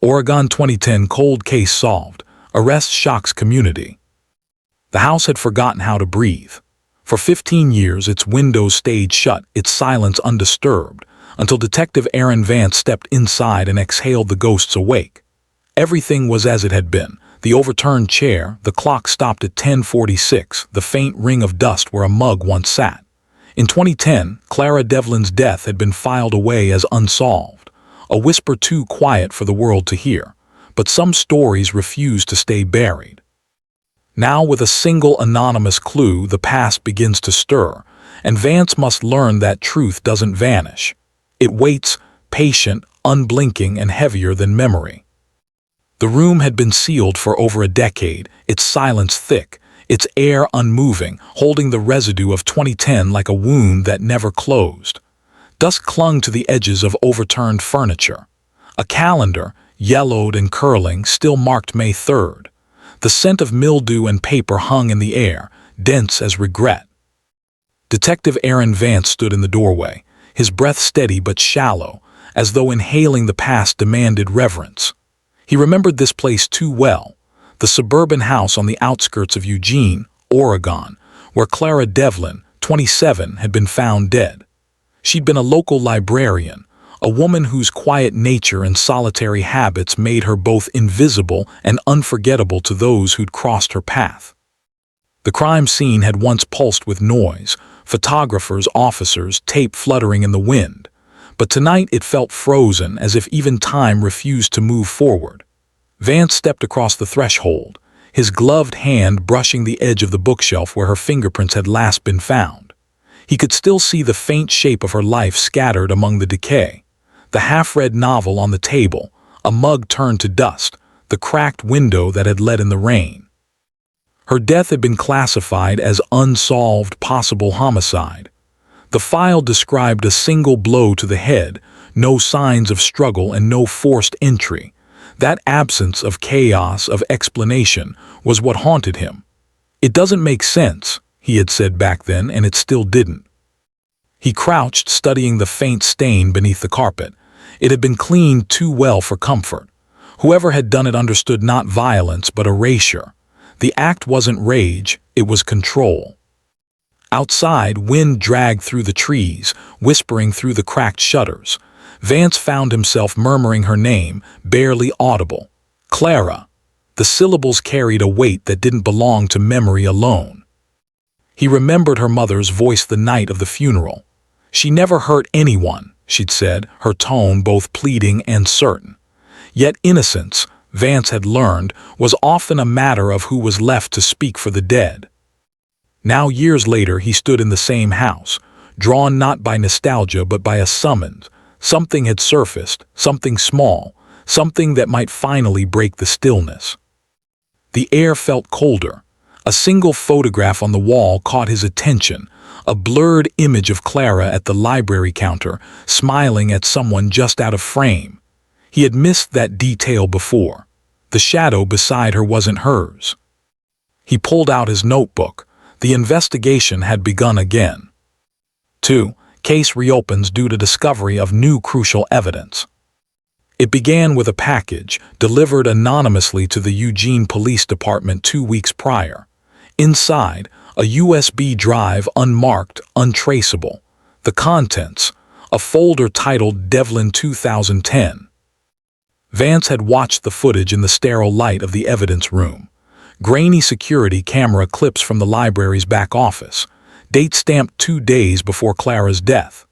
Oregon 2010 cold case solved. Arrest shocks community. The house had forgotten how to breathe. For 15 years, its windows stayed shut, its silence undisturbed, until Detective Aaron Vance stepped inside and exhaled the ghosts awake. Everything was as it had been. The overturned chair, the clock stopped at 10:46, the faint ring of dust where a mug once sat. In 2010, Clara Devlin's death had been filed away as unsolved, a whisper too quiet for the world to hear. But some stories refuse to stay buried. Now, with a single anonymous clue, the past begins to stir, and Vance must learn that truth doesn't vanish. It waits, patient, unblinking, and heavier than memory. The room had been sealed for over a decade, its silence thick, its air unmoving, holding the residue of 2010 like a wound that never closed. Dust clung to the edges of overturned furniture. A calendar, yellowed and curling, still marked May 3rd. The scent of mildew and paper hung in the air, dense as regret. Detective Aaron Vance stood in the doorway, his breath steady but shallow, as though inhaling the past demanded reverence. He remembered this place too well, the suburban house on the outskirts of Eugene, Oregon, where Clara Devlin, 27, had been found dead. She'd been a local librarian, a woman whose quiet nature and solitary habits made her both invisible and unforgettable to those who'd crossed her path. The crime scene had once pulsed with noise, photographers, officers, tape fluttering in the wind. But tonight it felt frozen, as if even time refused to move forward. Vance stepped across the threshold, his gloved hand brushing the edge of the bookshelf where her fingerprints had last been found. He could still see the faint shape of her life scattered among the decay. The half-read novel on the table, a mug turned to dust, the cracked window that had let in the rain. Her death had been classified as unsolved possible homicide. The file described a single blow to the head, no signs of struggle and no forced entry. That absence of chaos, of explanation, was what haunted him. "It doesn't make sense," he had said back then, and it still didn't. He crouched, studying the faint stain beneath the carpet. It had been cleaned too well for comfort. Whoever had done it understood not violence but erasure. The act wasn't rage, it was control. Outside, wind dragged through the trees, whispering through the cracked shutters. Vance found himself murmuring her name, barely audible. Clara. The syllables carried a weight that didn't belong to memory alone. He remembered her mother's voice the night of the funeral. "She never hurt anyone," she'd said, her tone both pleading and certain. Yet innocence, Vance had learned, was often a matter of who was left to speak for the dead. Now, years later, he stood in the same house, drawn not by nostalgia but by a summons. Something had surfaced, something small, something that might finally break the stillness. The air felt colder. A single photograph on the wall caught his attention, a blurred image of Clara at the library counter, smiling at someone just out of frame. He had missed that detail before. The shadow beside her wasn't hers. He pulled out his notebook. The investigation had begun again. 2. Case reopens due to discovery of new crucial evidence. It began with a package delivered anonymously to the Eugene Police Department 2 weeks prior. Inside, a USB drive unmarked, untraceable. The contents, a folder titled Devlin 2010. Vance had watched the footage in the sterile light of the evidence room. Grainy security camera clips from the library's back office, date stamped 2 days before Clara's death.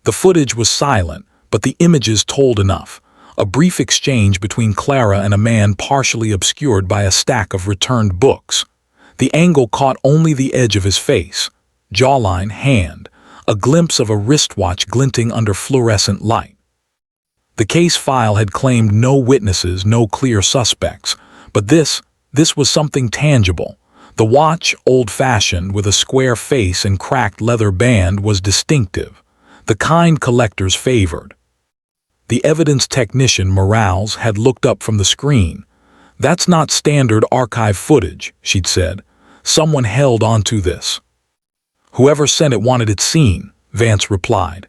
The footage was silent, but the images told enough. A brief exchange between Clara and a man partially obscured by a stack of returned books. The angle caught only the edge of his face, jawline, hand, a glimpse of a wristwatch glinting under fluorescent light. The case file had claimed no witnesses, no clear suspects, but this was something tangible. The watch, old-fashioned, with a square face and cracked leather band, was distinctive, the kind collectors favored. The evidence technician, Morales, had looked up from the screen. "That's not standard archive footage," she'd said. "Someone held onto this." "Whoever sent it wanted it seen," Vance replied.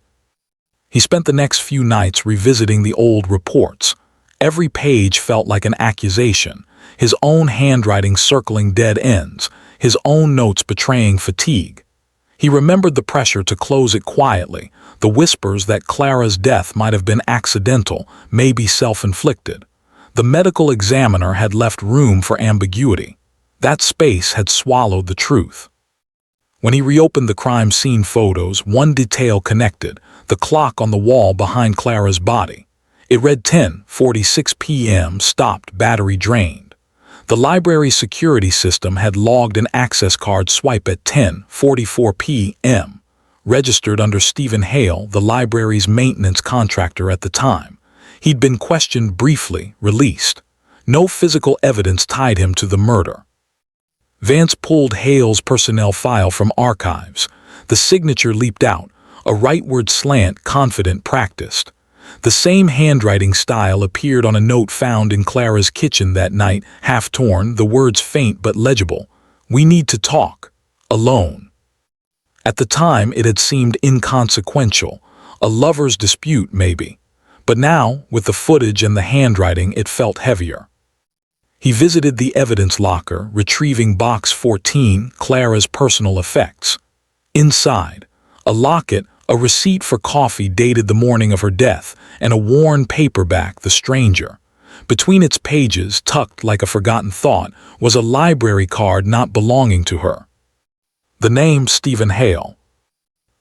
He spent the next few nights revisiting the old reports. Every page felt like an accusation, his own handwriting circling dead ends, his own notes betraying fatigue. He remembered the pressure to close it quietly, the whispers that Clara's death might have been accidental, maybe self-inflicted. The medical examiner had left room for ambiguity. That space had swallowed the truth. When he reopened the crime scene photos, one detail connected, the clock on the wall behind Clara's body. It read 10:46 p.m., stopped, battery drained. The library's security system had logged an access card swipe at 10:44 p.m., registered under Stephen Hale, the library's maintenance contractor at the time. He'd been questioned briefly, released. No physical evidence tied him to the murder. Vance pulled Hale's personnel file from archives. The signature leaped out, a rightward slant, confident, practiced. The same handwriting style appeared on a note found in Clara's kitchen that night, half-torn, the words faint but legible. "We need to talk. Alone." At the time, it had seemed inconsequential, a lover's dispute maybe. But now, with the footage and the handwriting, it felt heavier. He visited the evidence locker, retrieving box 14, Clara's personal effects. Inside, a locket, a receipt for coffee dated the morning of her death, and a worn paperback, The Stranger. Between its pages, tucked like a forgotten thought, was a library card not belonging to her. The name Stephen Hale.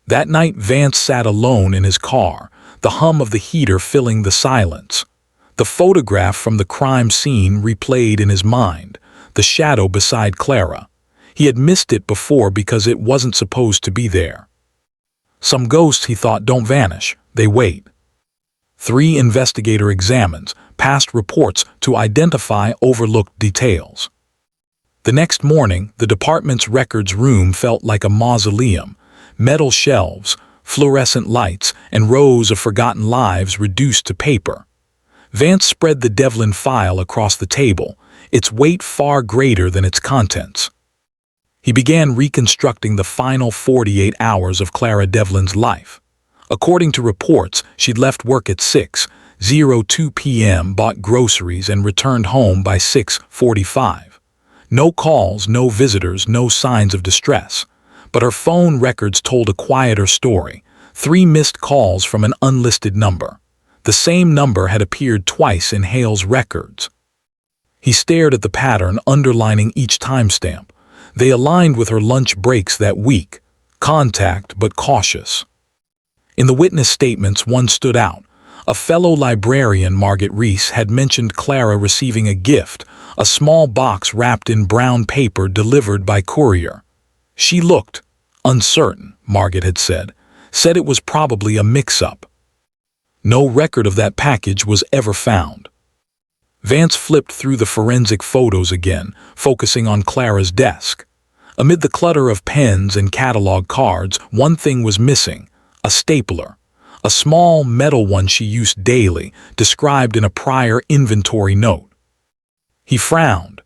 That night Vance sat alone in his car, the hum of the heater filling the silence. The photograph from the crime scene replayed in his mind, the shadow beside Clara. He had missed it before because it wasn't supposed to be there. Some ghosts, he thought, don't vanish, they wait. 3 investigator examines, past reports to identify overlooked details. The next morning, the department's records room felt like a mausoleum, metal shelves, fluorescent lights, and rows of forgotten lives reduced to paper. Vance spread the Devlin file across the table, its weight far greater than its contents. He began reconstructing the final 48 hours of Clara Devlin's life. According to reports, she'd left work at 6:02 p.m., bought groceries, and returned home by 6:45. No calls, no visitors, no signs of distress. But her phone records told a quieter story. 3 missed calls from an unlisted number. The same number had appeared twice in Hale's records. He stared at the pattern, underlining each timestamp. They aligned with her lunch breaks that week. Contact, but cautious. In the witness statements, one stood out. A fellow librarian, Margaret Reese, had mentioned Clara receiving a gift, a small box wrapped in brown paper delivered by courier. She looked uncertain, Margaret had said it was probably a mix-up. No record of that package was ever found. Vance flipped through the forensic photos again, focusing on Clara's desk. Amid the clutter of pens and catalog cards, one thing was missing, a stapler. A small metal one she used daily, described in a prior inventory note. He frowned.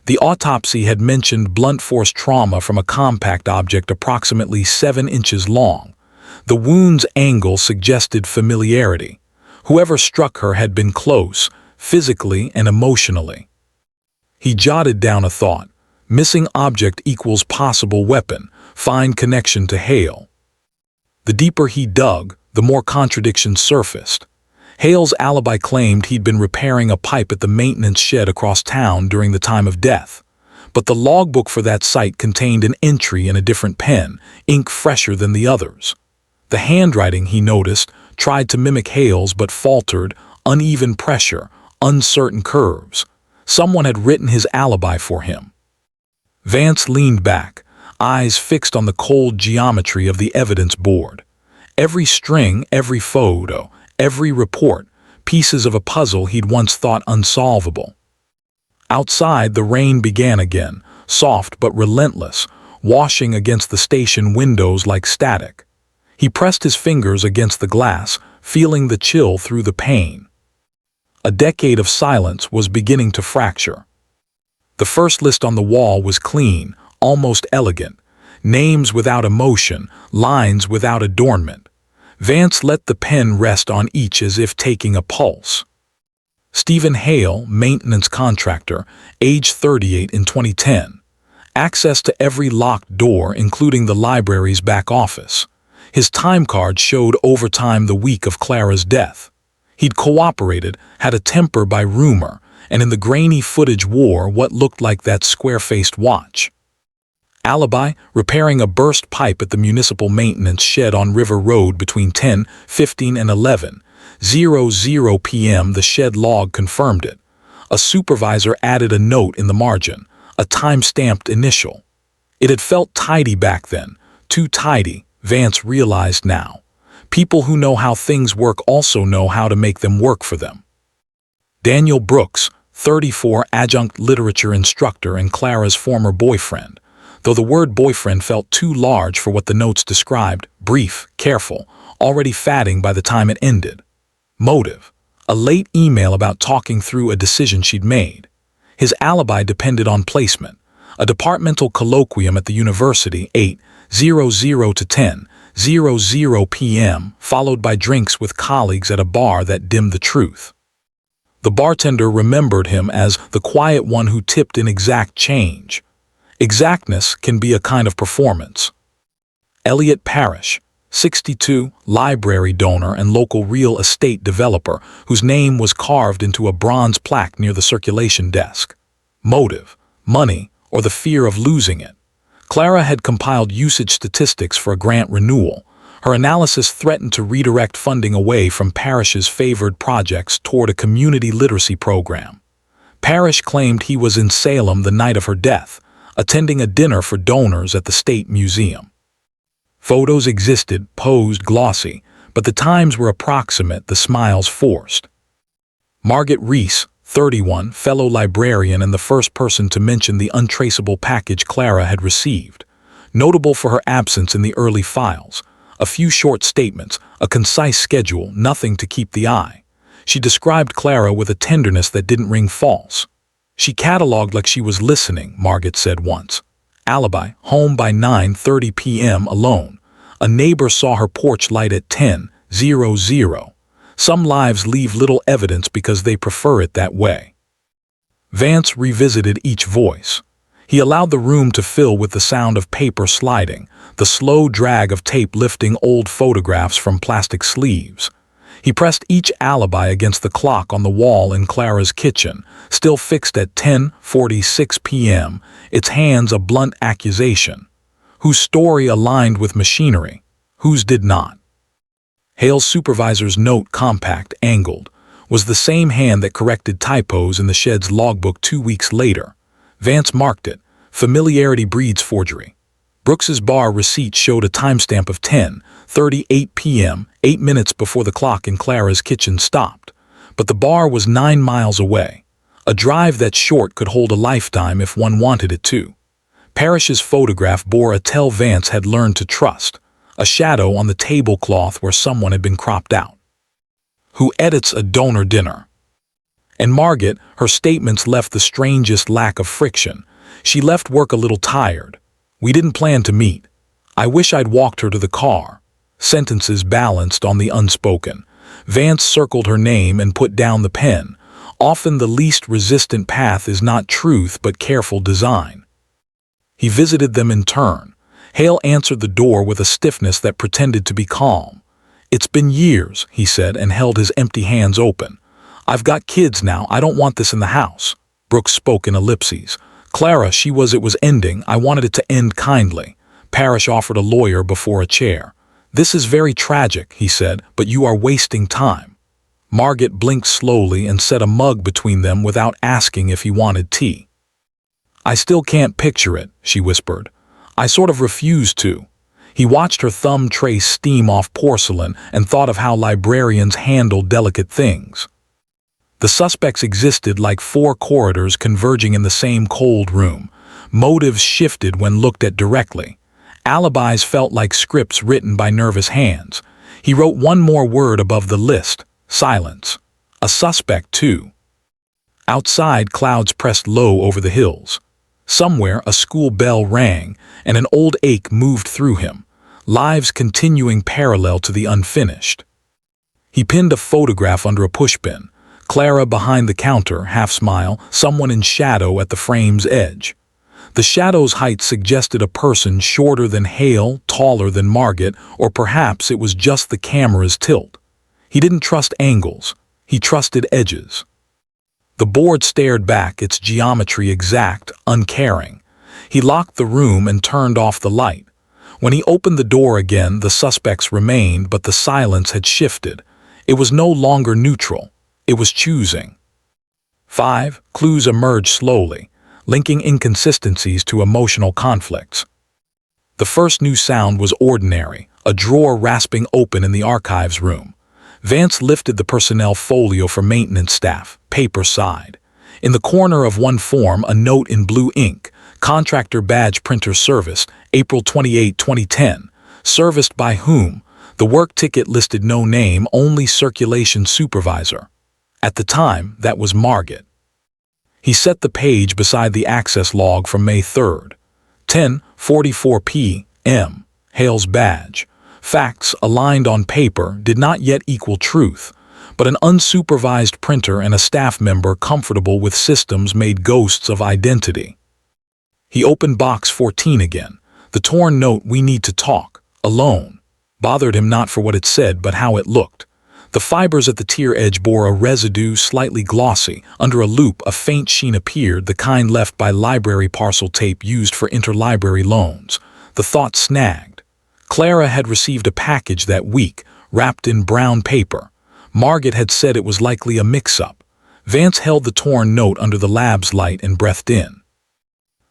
The autopsy had mentioned blunt force trauma from a compact object approximately 7 inches long. The wound's angle suggested familiarity. Whoever struck her had been close, physically and emotionally. He jotted down a thought. Missing object equals possible weapon. Find connection to Hale. The deeper he dug, the more contradictions surfaced. Hale's alibi claimed he'd been repairing a pipe at the maintenance shed across town during the time of death. But the logbook for that site contained an entry in a different pen, ink fresher than the others. The handwriting, he noticed, tried to mimic Hale's but faltered, uneven pressure, uncertain curves. Someone had written his alibi for him. Vance leaned back, eyes fixed on the cold geometry of the evidence board. Every string, every photo, every report, pieces of a puzzle he'd once thought unsolvable. Outside, the rain began again, soft but relentless, washing against the station windows like static. He pressed his fingers against the glass, feeling the chill through the pane. A decade of silence was beginning to fracture. The first list on the wall was clean, almost elegant. Names without emotion, lines without adornment. Vance let the pen rest on each as if taking a pulse. Stephen Hale, maintenance contractor, age 38 in 2010. Access to every locked door, including the library's back office. His time card showed overtime the week of Clara's death. He'd cooperated, had a temper by rumor, and in the grainy footage wore what looked like that square-faced watch. Alibi: repairing a burst pipe at the municipal maintenance shed on River Road between 10:15 and 11:00 p.m. The shed log confirmed it. A supervisor added a note in the margin, a time-stamped initial. It had felt tidy back then, too tidy, Vance realized now. People who know how things work also know how to make them work for them. Daniel Brooks, 34, adjunct literature instructor and Clara's former boyfriend. Though the word boyfriend felt too large for what the notes described, brief, careful, already fatting by the time it ended. Motive: a late email about talking through a decision she'd made. His alibi depended on placement: a departmental colloquium at the university, 8:00 to 10:00 p.m., followed by drinks with colleagues at a bar that dimmed the truth. The bartender remembered him as the quiet one who tipped in exact change. Exactness can be a kind of performance. Elliot Parrish, 62, library donor and local real estate developer whose name was carved into a bronze plaque near the circulation desk. Motive: money or the fear of losing it. Clara had compiled usage statistics for a grant renewal. Her analysis threatened to redirect funding away from Parrish's favored projects toward a community literacy program. Parrish claimed he was in Salem the night of her death, attending a dinner for donors at the State Museum. Photos existed, posed glossy, but the times were approximate, the smiles forced. Margaret Reese, 31, fellow librarian and the first person to mention the untraceable package Clara had received. Notable for her absence in the early files. A few short statements, a concise schedule, nothing to keep the eye. She described Clara with a tenderness that didn't ring false. She cataloged like she was listening, Margaret said once. Alibi: home by 9:30 p.m. alone. A neighbor saw her porch light at 10:00. Some lives leave little evidence because they prefer it that way. Vance revisited each voice. He allowed the room to fill with the sound of paper sliding, the slow drag of tape lifting old photographs from plastic sleeves. He pressed each alibi against the clock on the wall in Clara's kitchen, still fixed at 10:46 p.m., its hands a blunt accusation. Whose story aligned with machinery? Whose did not? Hale's supervisor's note, compact, angled, was the same hand that corrected typos in the shed's logbook 2 weeks later. Vance marked it. Familiarity breeds forgery. Brooks's bar receipt showed a timestamp of 10:38 p.m., 8 minutes before the clock in Clara's kitchen stopped. But the bar was 9 miles away. A drive that short could hold a lifetime if one wanted it to. Parrish's photograph bore a tell Vance had learned to trust, a shadow on the tablecloth where someone had been cropped out. Who edits a donor dinner? And Margaret, her statements left the strangest lack of friction. She left work a little tired. We didn't plan to meet. I wish I'd walked her to the car. Sentences balanced on the unspoken. Vance circled her name and put down the pen. Often the least resistant path is not truth but careful design. He visited them in turn. Hale answered the door with a stiffness that pretended to be calm. It's been years, he said, and held his empty hands open. I've got kids now, I don't want this in the house. Brooks spoke in ellipses. Clara, it was ending, I wanted it to end kindly. Parrish offered a lawyer before a chair. This is very tragic, he said, but you are wasting time. Margaret blinked slowly and set a mug between them without asking if he wanted tea. I still can't picture it, she whispered. I sort of refuse to. He watched her thumb trace steam off porcelain and thought of how librarians handle delicate things. The suspects existed like 4 corridors converging in the same cold room. Motives shifted when looked at directly. Alibis felt like scripts written by nervous hands. He wrote one more word above the list: silence. A suspect, too. Outside, clouds pressed low over the hills. Somewhere, a school bell rang, and an old ache moved through him, lives continuing parallel to the unfinished. He pinned a photograph under a pushpin. Clara behind the counter, half-smile, someone in shadow at the frame's edge. The shadow's height suggested a person shorter than Hale, taller than Margaret, or perhaps it was just the camera's tilt. He didn't trust angles. He trusted edges. The board stared back, its geometry exact, uncaring. He locked the room and turned off the light. When he opened the door again, the suspects remained, but the silence had shifted. It was no longer neutral. It was choosing. 5. Clues emerged slowly, linking inconsistencies to emotional conflicts. The first new sound was ordinary, a drawer rasping open in the archives room. Vance lifted the personnel folio for maintenance staff, paper side. In the corner of one form, a note in blue ink, contractor badge printer serviced, April 28, 2010. Serviced by whom? The work ticket listed no name, only circulation supervisor. At the time, that was Margaret. He set the page beside the access log from May 3rd. 10:44 p.m. Hale's badge. Facts aligned on paper did not yet equal truth, but an unsupervised printer and a staff member comfortable with systems made ghosts of identity. He opened box 14 again. The torn note, "We need to talk, alone," bothered him not for what it said but how it looked. The fibers at the tear edge bore a residue, slightly glossy. Under a loop, a faint sheen appeared, the kind left by library parcel tape used for interlibrary loans. The thought snagged. Clara had received a package that week, wrapped in brown paper. Margaret had said it was likely a mix-up. Vance held the torn note under the lab's light and breathed in.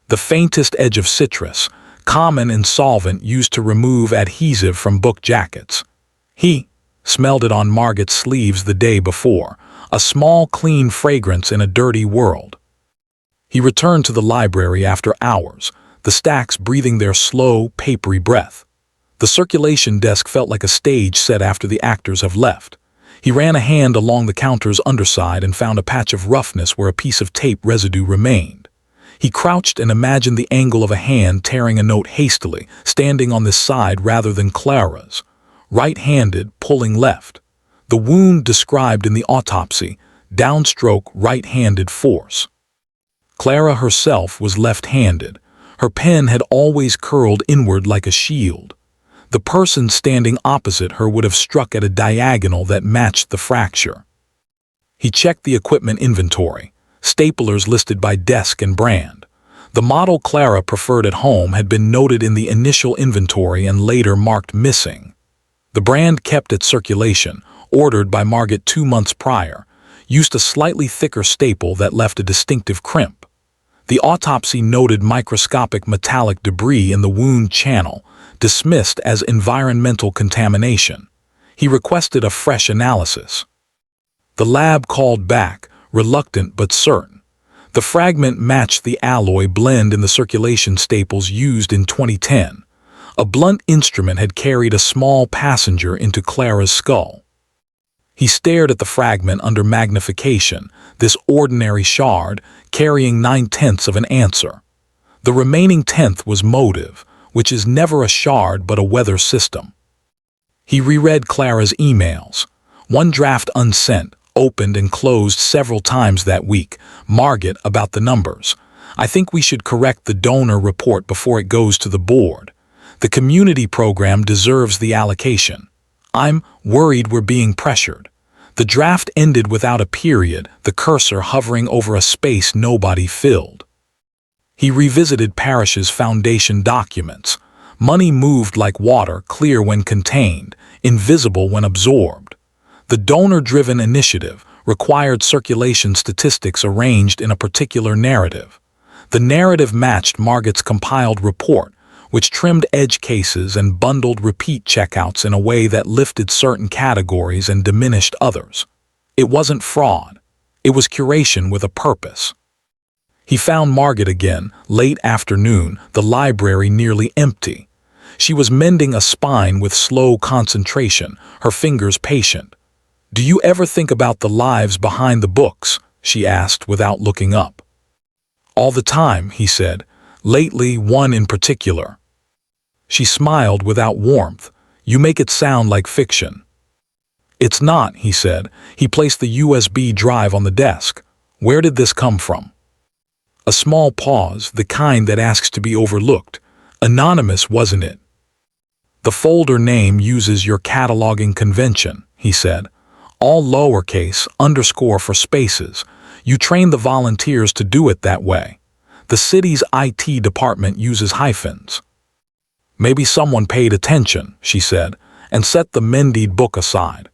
The faintest edge of citrus, common in solvent used to remove adhesive from book jackets. He smelled it on Margaret's sleeves the day before, a small, clean fragrance in a dirty world. He returned to the library after hours, the stacks breathing their slow, papery breath. The circulation desk felt like a stage set after the actors have left. He ran a hand along the counter's underside and found a patch of roughness where a piece of tape residue remained. He crouched and imagined the angle of a hand tearing a note hastily, standing on this side rather than Clara's. Right-handed, pulling left. The wound described in the autopsy, downstroke right-handed force. Clara herself was left-handed. Her pen had always curled inward like a shield. The person standing opposite her would have struck at a diagonal that matched the fracture. He checked the equipment inventory, staplers listed by desk and brand. The model Clara preferred at home had been noted in the initial inventory and later marked missing. The brand kept at circulation, ordered by Margaret 2 months prior, used a slightly thicker staple that left a distinctive crimp. The autopsy noted microscopic metallic debris in the wound channel, dismissed as environmental contamination. He requested a fresh analysis. The lab called back, reluctant but certain. The fragment matched the alloy blend in the circulation staples used in 2010. A blunt instrument had carried a small passenger into Clara's skull. He stared at the fragment under magnification, this ordinary shard, carrying 9/10 of an answer. The remaining 10th was motive, which is never a shard but a weather system. He reread Clara's emails. One draft unsent, opened and closed several times that week. Margaret, about the numbers. "I think we should correct the donor report before it goes to the board. The community program deserves the allocation. I'm worried we're being pressured." The draft ended without a period, the cursor hovering over a space nobody filled. He revisited Parrish's foundation documents. Money moved like water, clear when contained, invisible when absorbed. The donor-driven initiative required circulation statistics arranged in a particular narrative. The narrative matched Margaret's compiled report, which trimmed edge cases and bundled repeat checkouts in a way that lifted certain categories and diminished others. It wasn't fraud. It was curation with a purpose. He found Margaret again, late afternoon, the library nearly empty. She was mending a spine with slow concentration, her fingers patient. "Do you ever think about the lives behind the books?" she asked without looking up. "All the time," he said. "Lately, one in particular." She smiled without warmth. "You make it sound like fiction." "It's not," he said. He placed the USB drive on the desk. "Where did this come from?" A small pause, the kind that asks to be overlooked. "Anonymous, wasn't it?" "The folder name uses your cataloging convention," he said. "All lowercase, underscore for spaces. You train the volunteers to do it that way. The city's IT department uses hyphens." "Maybe someone paid attention," she said, and set the Mendied book aside.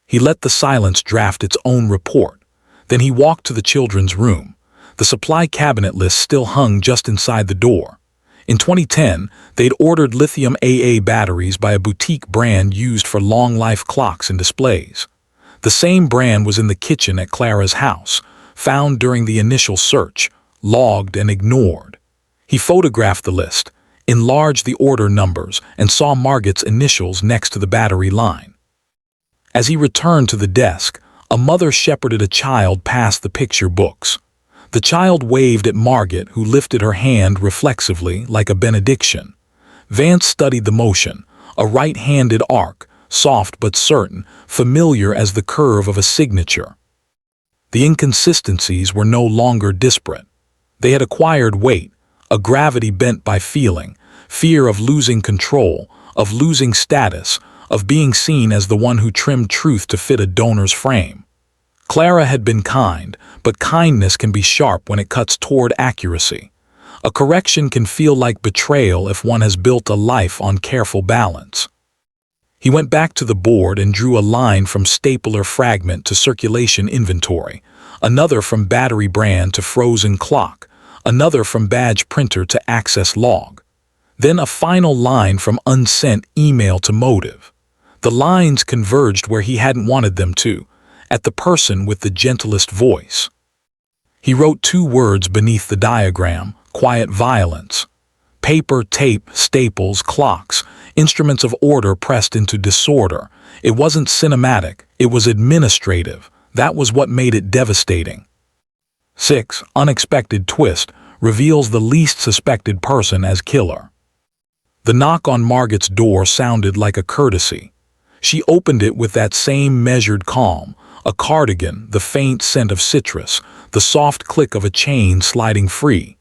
He let the silence draft its own report. Then he walked to the children's room. The supply cabinet list still hung just inside the door. In 2010, they'd ordered lithium AA batteries by a boutique brand used for long-life clocks and displays. The same brand was in the kitchen at Clara's house, found during the initial search, logged and ignored. He photographed the list, enlarged the order numbers, and saw Margot's initials next to the battery line. As he returned to the desk, a mother shepherded a child past the picture books. The child waved at Margot, who lifted her hand reflexively like a benediction. Vance studied the motion, a right-handed arc, soft but certain, familiar as the curve of a signature. The inconsistencies were no longer disparate. They had acquired weight, a gravity bent by feeling, fear of losing control, of losing status, of being seen as the one who trimmed truth to fit a donor's frame. Clara had been kind, but kindness can be sharp when it cuts toward accuracy. A correction can feel like betrayal if one has built a life on careful balance. He went back to the board and drew a line from stapler fragment to circulation inventory, another from battery brand to frozen clock, another from badge printer to access log. Then a final line from unsent email to motive. The lines converged where he hadn't wanted them to, at the person with the gentlest voice. He wrote 2 words beneath the diagram: quiet violence. Paper, tape, staples, clocks, instruments of order pressed into disorder. It wasn't cinematic, it was administrative. That was what made it devastating. 6. Unexpected twist, reveals the least suspected person as killer. The knock on Margot's door sounded like a courtesy. She opened it with that same measured calm, a cardigan, the faint scent of citrus, the soft click of a chain sliding free.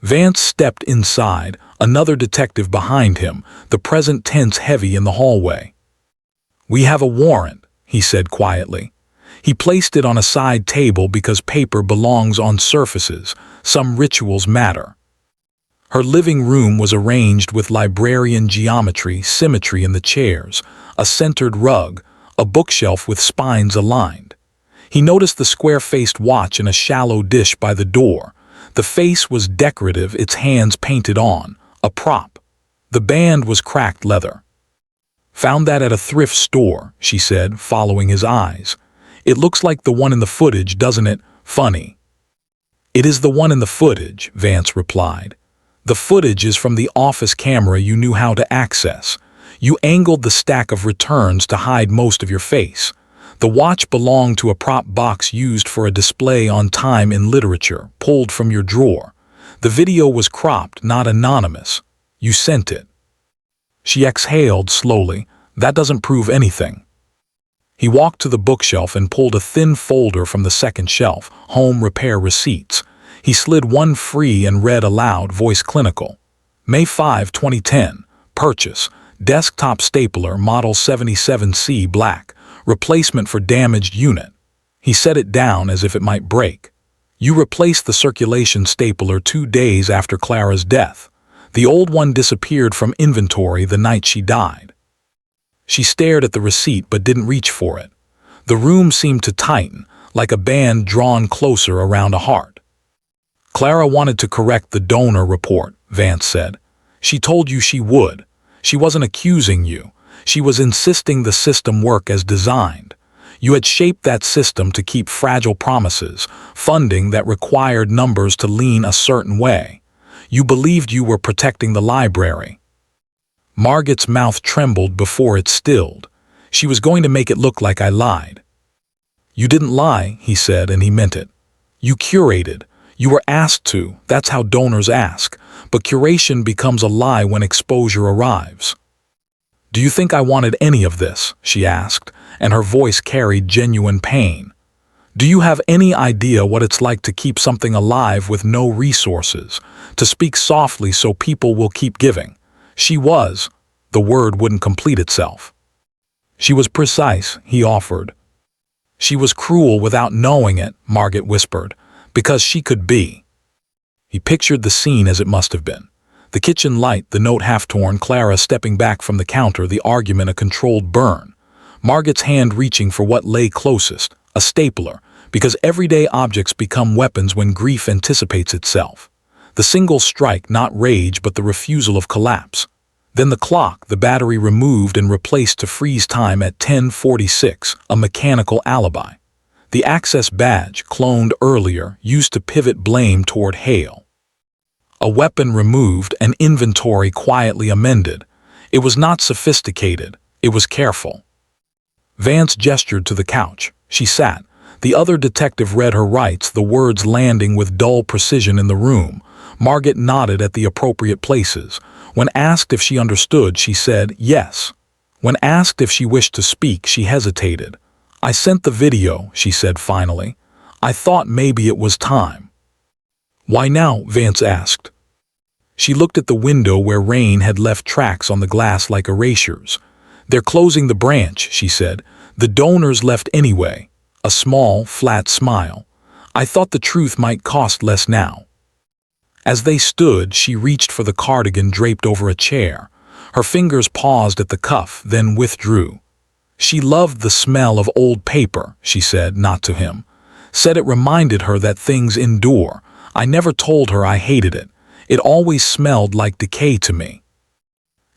Vance stepped inside, another detective behind him, the present tense heavy in the hallway. "We have a warrant," he said quietly. He placed it on a side table because paper belongs on surfaces. Some rituals matter. Her living room was arranged with librarian geometry, symmetry in the chairs, a centered rug, a bookshelf with spines aligned. He noticed the square-faced watch in a shallow dish by the door. The face was decorative, its hands painted on, a prop. The band was cracked leather. "Found that at a thrift store," she said, following his eyes. "It looks like the one in the footage, doesn't it? Funny." "It is the one in the footage," Vance replied. "The footage is from the office camera you knew how to access. You angled the stack of returns to hide most of your face. The watch belonged to a prop box used for a display on time in literature, pulled from your drawer. The video was cropped, not anonymous. You sent it." She exhaled slowly. "That doesn't prove anything." He walked to the bookshelf and pulled a thin folder from the second shelf, home repair receipts. He slid one free and read aloud, voice clinical. May 5, 2010. Purchase. Desktop stapler, model 77C black. Replacement for damaged unit. He set it down as if it might break. You replaced the circulation stapler 2 days after Clara's death. The old one disappeared from inventory the night she died. She stared at the receipt but didn't reach for it. The room seemed to tighten, like a band drawn closer around a heart. "Clara wanted to correct the donor report," Vance said. "She told you she would. She wasn't accusing you. She was insisting the system work as designed. You had shaped that system to keep fragile promises, funding that required numbers to lean a certain way. You believed you were protecting the library." Margot's mouth trembled before it stilled. She was going to make it look like I lied. "You didn't lie," he said, and he meant it. "You curated. You were asked to. That's how donors ask. But curation becomes a lie when exposure arrives." "Do you think I wanted any of this?" she asked, and her voice carried genuine pain. "Do you have any idea what it's like to keep something alive with no resources, to speak softly so people will keep giving?" The word wouldn't complete itself. "She was precise," he offered. "She was cruel without knowing it," Margaret whispered, "because she could be." He pictured the scene as it must have been. The kitchen light, the note half-torn, Clara stepping back from the counter, the argument a controlled burn. Margaret's hand reaching for what lay closest, a stapler, because everyday objects become weapons when grief anticipates itself. The single strike, not rage but the refusal of collapse. Then the clock, the battery removed and replaced to freeze time at 10:46, a mechanical alibi. The access badge, cloned earlier, used to pivot blame toward Hale. A weapon removed, an inventory quietly amended. It was not sophisticated, it was careful. Vance gestured to the couch. She sat. The other detective read her rights, the words landing with dull precision in the room. Margaret nodded at the appropriate places. When asked if she understood, she said yes. When asked if she wished to speak, she hesitated. "I sent the video," she said finally. "I thought maybe it was time." "Why now?" Vance asked. She looked at the window where rain had left tracks on the glass like erasures. "They're closing the branch," she said. "The donors left anyway." A small, flat smile. "I thought the truth might cost less now." As they stood, she reached for the cardigan draped over a chair. Her fingers paused at the cuff, then withdrew. "She loved the smell of old paper," she said, not to him. "Said it reminded her that things endure. I never told her I hated it. It always smelled like decay to me."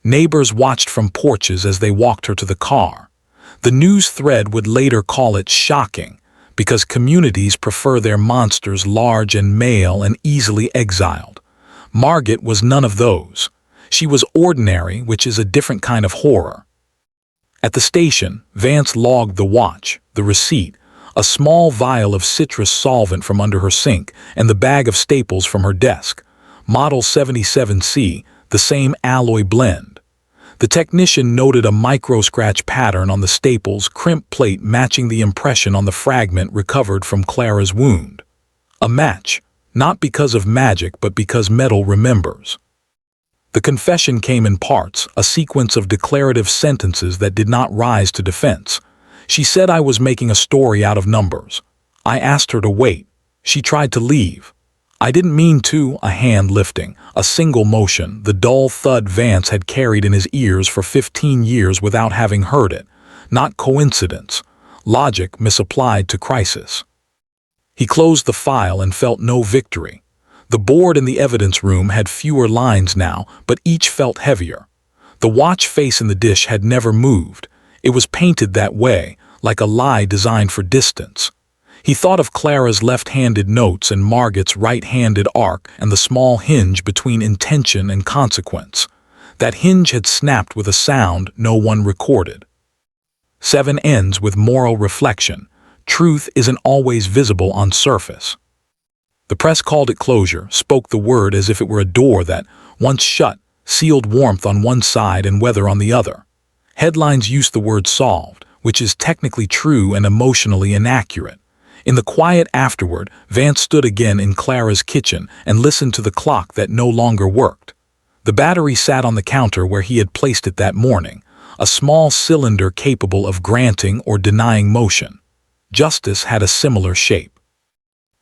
Neighbors watched from porches as they walked her to the car. The news thread would later call it shocking, because communities prefer their monsters large and male and easily exiled. Margaret was none of those. She was ordinary, which is a different kind of horror. At the station, Vance logged the watch, the receipt, a small vial of citrus solvent from under her sink, and the bag of staples from her desk. Model 77C, the same alloy blend. The technician noted a micro-scratch pattern on the staples, crimp plate matching the impression on the fragment recovered from Clara's wound. A match, not because of magic but because metal remembers. The confession came in parts, a sequence of declarative sentences that did not rise to defense. She said I was making a story out of numbers. I asked her to wait. She tried to leave. I didn't mean to, a hand lifting, a single motion, the dull thud Vance had carried in his ears for 15 years without having heard it. Not coincidence. Logic misapplied to crisis. He closed the file and felt no victory. The board in the evidence room had fewer lines now, but each felt heavier. The watch face in the dish had never moved. It was painted that way, like a lie designed for distance. He thought of Clara's left-handed notes and Margaret's right-handed arc and the small hinge between intention and consequence. That hinge had snapped with a sound no one recorded. 7 ends with moral reflection. Truth isn't always visible on surface. The press called it closure, spoke the word as if it were a door that, once shut, sealed warmth on one side and weather on the other. Headlines used the word solved, which is technically true and emotionally inaccurate. In the quiet afterward, Vance stood again in Clara's kitchen and listened to the clock that no longer worked. The battery sat on the counter where he had placed it that morning, a small cylinder capable of granting or denying motion. Justice had a similar shape.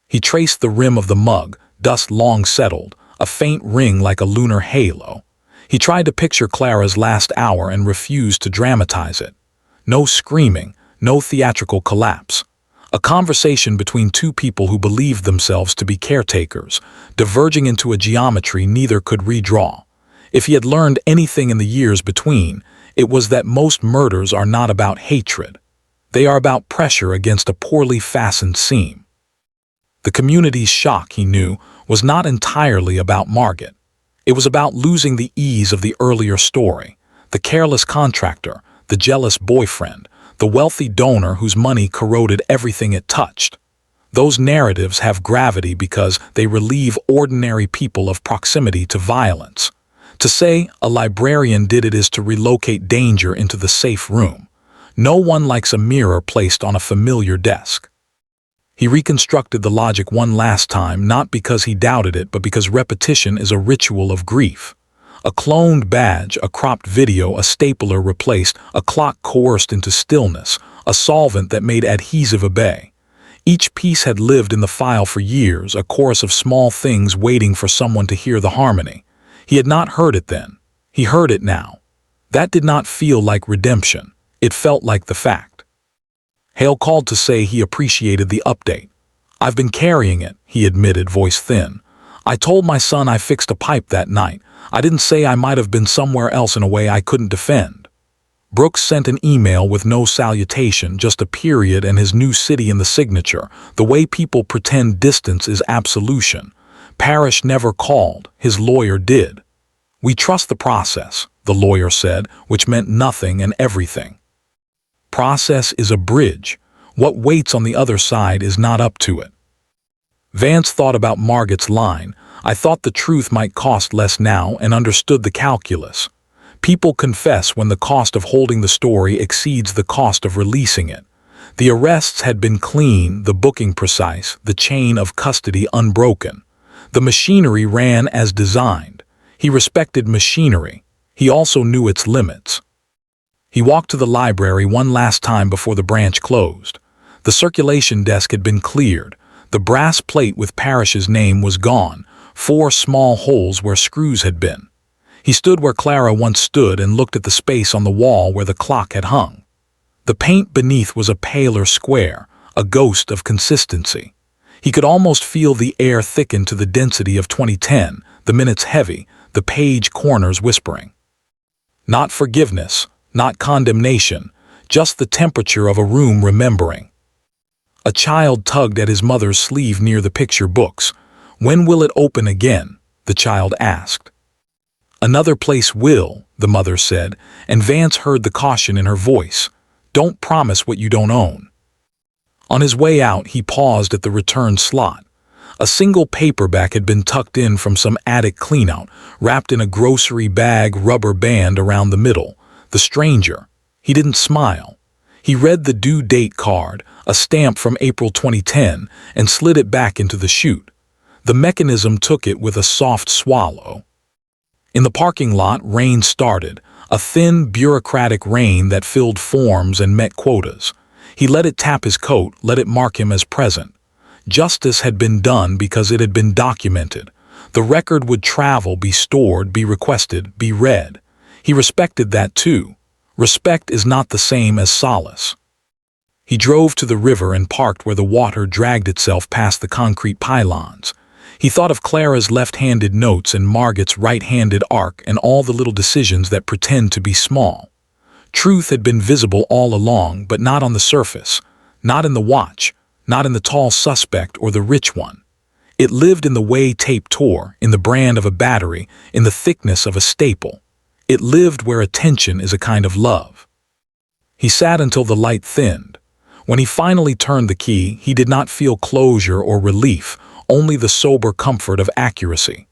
He traced the rim of the mug, dust long settled, a faint ring like a lunar halo. He tried to picture Clara's last hour and refused to dramatize it. No screaming, no theatrical collapse. A conversation between two people who believed themselves to be caretakers, diverging into a geometry neither could redraw. If he had learned anything in the years between, it was that most murders are not about hatred. They are about pressure against a poorly fastened seam. The community's shock, he knew, was not entirely about Margaret. It was about losing the ease of the earlier story, the careless contractor, the jealous boyfriend, the wealthy donor whose money corroded everything it touched. Those narratives have gravity because they relieve ordinary people of proximity to violence. To say a librarian did it is to relocate danger into the safe room. No one likes a mirror placed on a familiar desk. He reconstructed the logic one last time, not because he doubted it, but because repetition is a ritual of grief. A cloned badge, a cropped video, a stapler replaced, a clock coerced into stillness, a solvent that made adhesive obey. Each piece had lived in the file for years, a chorus of small things waiting for someone to hear the harmony. He had not heard it then. He heard it now. That did not feel like redemption. It felt like the fact. Hale called to say he appreciated the update. "I've been carrying it," he admitted, voice thin. "I told my son I fixed a pipe that night. I didn't say I might have been somewhere else in a way I couldn't defend." Brooks sent an email with no salutation, just a period and his new city in the signature, the way people pretend distance is absolution. Parrish never called, his lawyer did. "We trust the process," the lawyer said, which meant nothing and everything. Process is a bridge. What waits on the other side is not up to it. Vance thought about Margot's line, "I thought the truth might cost less now," and understood the calculus. People confess when the cost of holding the story exceeds the cost of releasing it. The arrests had been clean, the booking precise, the chain of custody unbroken. The machinery ran as designed. He respected machinery. He also knew its limits. He walked to the library one last time before the branch closed. The circulation desk had been cleared. The brass plate with Parrish's name was gone, 4 small holes where screws had been. He stood where Clara once stood and looked at the space on the wall where the clock had hung. The paint beneath was a paler square, a ghost of consistency. He could almost feel the air thicken to the density of 2010, the minutes heavy, the page corners whispering. Not forgiveness, not condemnation, just the temperature of a room remembering. A child tugged at his mother's sleeve near the picture books. "When will it open again?" the child asked. "Another place will," the mother said, and Vance heard the caution in her voice. "Don't promise what you don't own." On his way out, he paused at the return slot. A single paperback had been tucked in from some attic cleanout, wrapped in a grocery bag, rubber band around the middle. The stranger. He didn't smile. He read the due date card, a stamp from April 2010, and slid it back into the chute. The mechanism took it with a soft swallow. In the parking lot, rain started, a thin, bureaucratic rain that filled forms and met quotas. He let it tap his coat, let it mark him as present. Justice had been done because it had been documented. The record would travel, be stored, be requested, be read. He respected that too. Respect is not the same as solace. He drove to the river and parked where the water dragged itself past the concrete pylons. He thought of Clara's left-handed notes and Margot's right-handed arc and all the little decisions that pretend to be small. Truth had been visible all along, but not on the surface, not in the watch, not in the tall suspect or the rich one. It lived in the way tape tore, in the brand of a battery, in the thickness of a staple. It lived where attention is a kind of love. He sat until the light thinned. When he finally turned the key, he did not feel closure or relief, only the sober comfort of accuracy.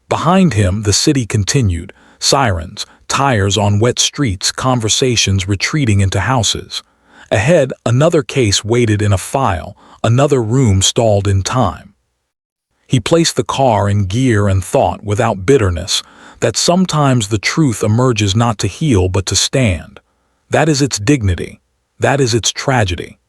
Behind him, the city continued, sirens, tires on wet streets, conversations retreating into houses. Ahead, another case waited in a file, another room stalled in time. He placed the car in gear and thought, without bitterness, that sometimes the truth emerges not to heal but to stand. That is its dignity. That is its tragedy.